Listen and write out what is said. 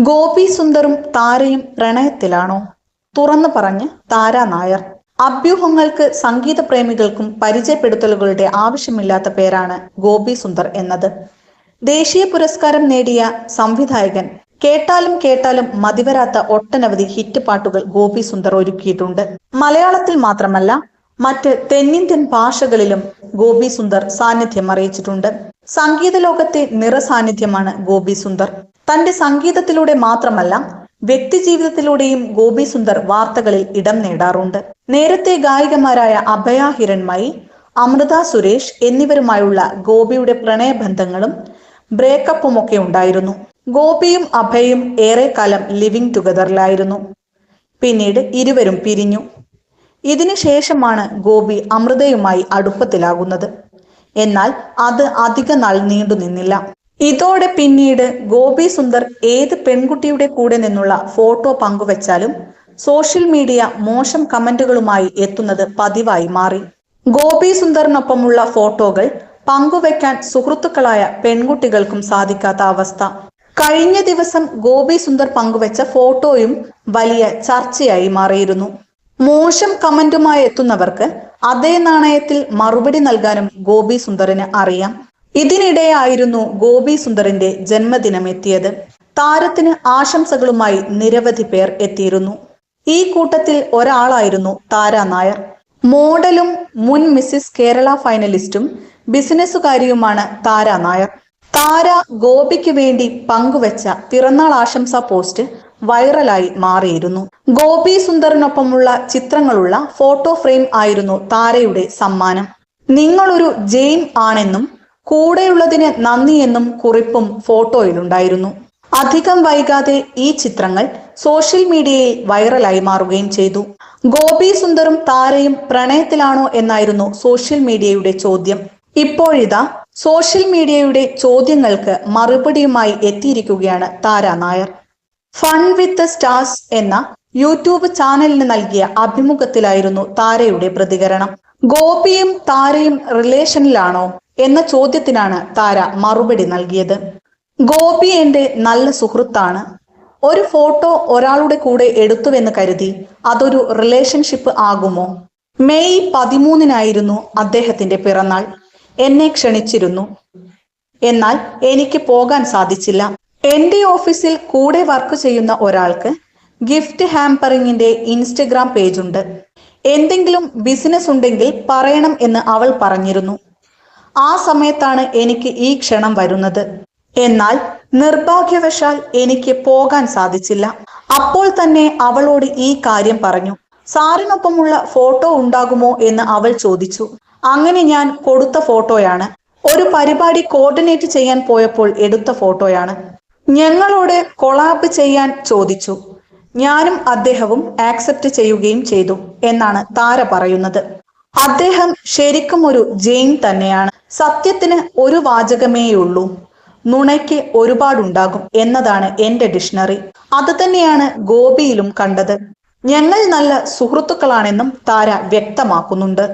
ഗോപി സുന്ദറും താരയും പ്രണയത്തിലാണോ? തുറന്നു പറഞ്ഞ് താര നായർ. അഭ്യൂഹങ്ങൾക്ക് സംഗീത പ്രേമികൾക്കും പരിചയപ്പെടുത്തലുകളുടെ ആവശ്യമില്ലാത്ത പേരാണ് ഗോപി സുന്ദർ എന്നത്. ദേശീയ പുരസ്കാരം നേടിയ സംവിധായകൻ. കേട്ടാലും കേട്ടാലും മതിവരാത്ത ഒട്ടനവധി ഹിറ്റ് പാട്ടുകൾ ഗോപി സുന്ദർ ഒരുക്കിയിട്ടുണ്ട്. മലയാളത്തിൽ മാത്രമല്ല, മറ്റ് തെന്നിന്ത്യൻ ഭാഷകളിലും ഗോപി സുന്ദർ സാന്നിധ്യം അറിയിച്ചിട്ടുണ്ട്. സംഗീത ലോകത്തെ നിറസാന്നിധ്യമാണ് ഗോപി സുന്ദർ. തന്റെ സംഗീതത്തിലൂടെ മാത്രമല്ല, വ്യക്തി ജീവിതത്തിലൂടെയും ഗോപി സുന്ദർ വാർത്തകളിൽ ഇടം നേടാറുണ്ട്. നേരത്തെ ഗായികമാരായ അഭയ ഹിരൺമയി, അമൃത സുരേഷ് എന്നിവരുമായുള്ള ഗോപിയുടെ പ്രണയബന്ധങ്ങളും ബ്രേക്കപ്പുമൊക്കെ ഉണ്ടായിരുന്നു. ഗോപിയും അഭയും ഏറെക്കാലം ലിവിംഗ് ടുഗദറിലായിരുന്നു. പിന്നീട് ഇരുവരും പിരിഞ്ഞു. ഇതിനു ശേഷമാണ് ഗോപി അമൃതയുമായി അടുപ്പത്തിലാകുന്നത്. എന്നാൽ അത് അധിക നാൾ നീണ്ടു നിന്നില്ല. ഇതോടെ പിന്നീട് ഗോപി സുന്ദർ ഏത് പെൺകുട്ടിയുടെ കൂടെ നിന്നുള്ള ഫോട്ടോ പങ്കുവച്ചാലും സോഷ്യൽ മീഡിയ മോശം കമന്റുകളുമായി എത്തുന്നത് പതിവായി മാറി. ഗോപി സുന്ദറിനൊപ്പമുള്ള ഫോട്ടോകൾ പങ്കുവെക്കാൻ സുഹൃത്തുക്കളായ പെൺകുട്ടികൾക്കും സാധിക്കാത്ത അവസ്ഥ. കഴിഞ്ഞ ദിവസം ഗോപി സുന്ദർ പങ്കുവെച്ച ഫോട്ടോയും വലിയ ചർച്ചയായി മാറിയിരുന്നു. മോശം കമന്റുമായി എത്തുന്നവർക്ക് അതേ നാണയത്തിൽ മറുപടി നൽകാനും ഗോപി സുന്ദറിന് അറിയാം. ഇതിനിടെയായിരുന്നു ഗോപി സുന്ദറിന്റെ ജന്മദിനം എത്തിയത്. താരത്തിന് ആശംസകളുമായി നിരവധി പേർ എത്തിയിരുന്നു. ഈ കൂട്ടത്തിൽ ഒരാളായിരുന്നു താര നായർ. മോഡലും മുൻ മിസ്സിസ് കേരള ഫൈനലിസ്റ്റും ബിസിനസ്സുകാരിയുമാണ് താര നായർ. താര ഗോപിക്ക് വേണ്ടി പങ്കുവെച്ച പിറന്നാൾ ആശംസാ പോസ്റ്റ് വൈറലായി മാറിയിരുന്നു. ഗോപി സുന്ദറിനൊപ്പമുള്ള ചിത്രങ്ങളുള്ള ഫോട്ടോ ഫ്രെയിം ആയിരുന്നു താരയുടെ സമ്മാനം. നിങ്ങളൊരു ജെയിൻ ആണെന്നും കൂടെയുള്ളതിന് നന്ദി എന്നും കുറിപ്പും ഫോട്ടോയിലുണ്ടായിരുന്നു. അധികം വൈകാതെ ഈ ചിത്രങ്ങൾ സോഷ്യൽ മീഡിയയിൽ വൈറലായി മാറുകയും ചെയ്തു. ഗോപി സുന്ദറും താരയും പ്രണയത്തിലാണോ എന്നായിരുന്നു സോഷ്യൽ മീഡിയയുടെ ചോദ്യം. ഇപ്പോഴിതാ സോഷ്യൽ മീഡിയയുടെ ചോദ്യങ്ങൾക്ക് മറുപടിയുമായി എത്തിയിരിക്കുകയാണ് താര നായർ. ഫൺ വിത്ത് സ്റ്റാർസ് എന്ന യൂട്യൂബ് ചാനലിന് നൽകിയ അഭിമുഖത്തിലായിരുന്നു താരയുടെ പ്രതികരണം. ഗോപിയും താരയും റിലേഷനിലാണോ എന്ന ചോദ്യത്തിനാണ് താര മറുപടി നൽകിയത്. ഗോപി എന്റെ നല്ല സുഹൃത്താണ്. ഒരു ഫോട്ടോ ഒരാളുടെ കൂടെ എടുത്തുവെന്ന് കരുതി അതൊരു റിലേഷൻഷിപ്പ് ആകുമോ? മെയ് 13-നായിരുന്നു അദ്ദേഹത്തിന്റെ പിറന്നാൾ. എന്നെ ക്ഷണിച്ചിരുന്നു. എന്നാൽ എനിക്ക് പോകാൻ സാധിച്ചില്ല. എന്റെ ഓഫീസിൽ കൂടെ വർക്ക് ചെയ്യുന്ന ഒരാൾക്ക് ഗിഫ്റ്റ് ഹാമ്പറിങ്ങിന്റെ ഇൻസ്റ്റഗ്രാം പേജുണ്ട്. എന്തെങ്കിലും ബിസിനസ് ഉണ്ടെങ്കിൽ പറയണം എന്ന് അവൾ പറഞ്ഞിരുന്നു. ആ സമയത്താണ് എനിക്ക് ഈ ക്ഷണം വരുന്നത്. എന്നാൽ നിർഭാഗ്യവശാൽ എനിക്ക് പോകാൻ സാധിച്ചില്ല. അപ്പോൾ തന്നെ അവളോട് ഈ കാര്യം പറഞ്ഞു. സാറിനൊപ്പമുള്ള ഫോട്ടോ ഉണ്ടാകുമോ എന്ന് അവൾ ചോദിച്ചു. അങ്ങനെ ഞാൻ കൊടുത്ത ഫോട്ടോയാണ്. ഒരു പരിപാടി കോർഡിനേറ്റ് ചെയ്യാൻ പോയപ്പോൾ എടുത്ത ഫോട്ടോയാണ്. ഞങ്ങളോട് കൊളാബ് ചെയ്യാൻ ചോദിച്ചു. ഞാനും അദ്ദേഹവും ആക്സെപ്റ്റ് ചെയ്യുകയും ചെയ്തു എന്നാണ് താര പറയുന്നത്. അദ്ദേഹം ശരിക്കും ഒരു ജെയിൻ തന്നെയാണ്. സത്യത്തിന് ഒരു വാചകമേയുള്ളൂ, നുണയ്ക്ക് ഒരുപാടുണ്ടാകും എന്നതാണ് എന്റെ ഡിക്ഷണറി. അത് തന്നെയാണ് ഗോപിയിലും കണ്ടത്. ഞങ്ങൾ നല്ല സുഹൃത്തുക്കളാണെന്നും താര വ്യക്തമാക്കുന്നുണ്ട്.